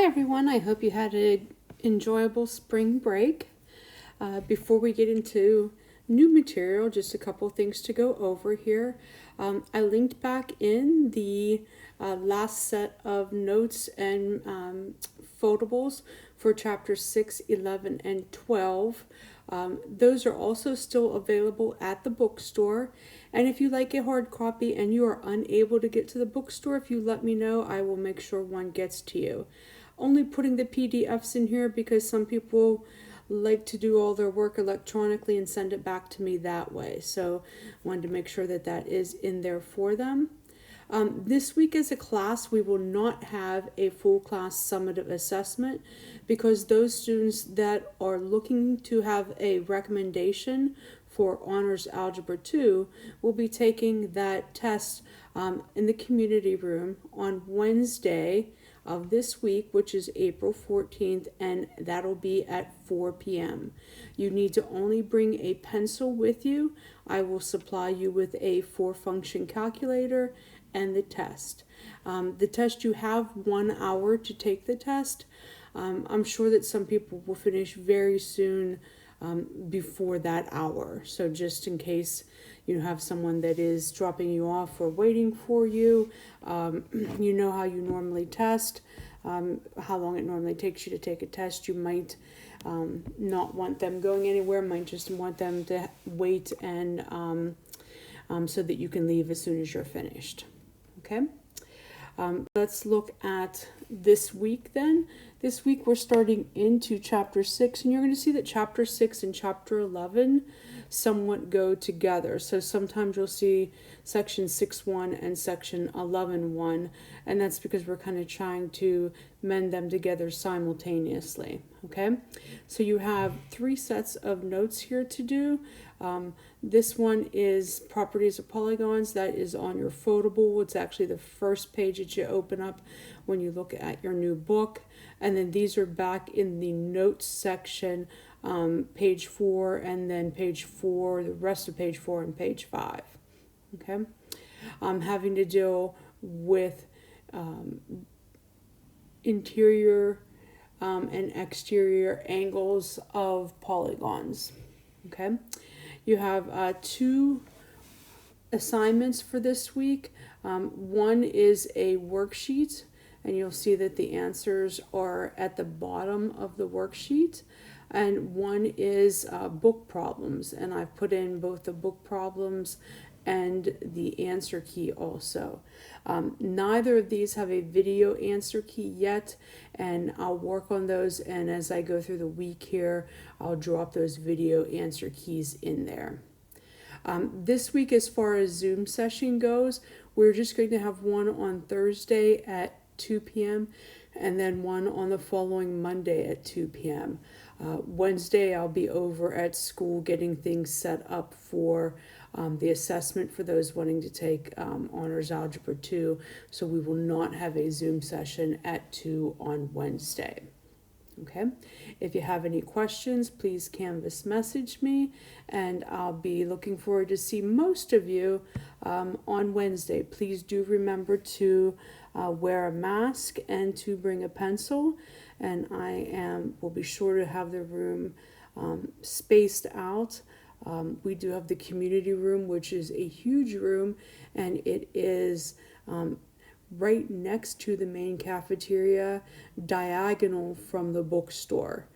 Hi everyone, I hope you had an enjoyable spring break. Before we get into new material, just a couple things to go over here. I linked back in the last set of notes and foldables for chapter 6, 11, and 12. Those are also still available at the bookstore. And if you like a hard copy and you are unable to get to the bookstore, if you let me know, I will make sure one gets to you. Only putting the PDFs in here because some people like to do all their work electronically and send it back to me that way. So I wanted to make sure that that is in there for them. This week as a class, we will not have a full class summative assessment because those students that are looking to have a recommendation for Honors Algebra 2 will be taking that test in the community room on Wednesday of this week, which is April 14th, and that'll be at 4 p.m. You need to only bring a pencil with you. I will supply you with a 4-function calculator and the test. The test, you have 1 hour to take the test. I'm sure that some people will finish very soon before that hour. So just in case you have someone that is dropping you off or waiting for you, you know how you normally test, how long it normally takes you to take a test. You might not want them going anywhere, might just want them to wait and so that you can leave as soon as you're finished. Okay, let's look at this week then. This week we're starting into chapter 6, and you're going to see that chapter 6 and chapter 11 somewhat go together. So sometimes you'll see section 6.1 and section 11.1, and that's because we're kind of trying to mend them together simultaneously. Okay, so you have 3 sets of notes here to do. This one is properties of polygons. That is on your foldable. It's actually the first page that you open up when you look at your new book. And then these are back in the notes section, page 4, and then page 4, the rest of page 4 and page 5. Okay, having to deal with interior and exterior angles of polygons. Okay, you have 2 assignments for this week. One is a worksheet, and you'll see that the answers are at the bottom of the worksheet. And one is book problems, and I've put in both the book problems and the answer key also. Neither of these have a video answer key yet, and I'll work on those, and as I go through the week here, I'll drop those video answer keys in there. This week, as far as Zoom session goes, we're just going to have one on Thursday at 2 p.m. and then one on the following Monday at 2 p.m. Wednesday, I'll be over at school getting things set up for the assessment for those wanting to take Honors Algebra 2, so we will not have a Zoom session at 2 on Wednesday. Okay, if you have any questions, please Canvas message me, and I'll be looking forward to see most of you on Wednesday. Please do remember to wear a mask and to bring a pencil, and will be sure to have the room spaced out. We do have the community room, which is a huge room, and it is right next to the main cafeteria, diagonal from the bookstore.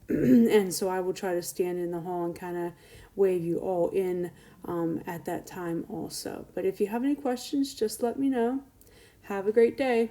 And so I will try to stand in the hall and kind of wave you all in at that time also. But if you have any questions, just let me know. Have a great day.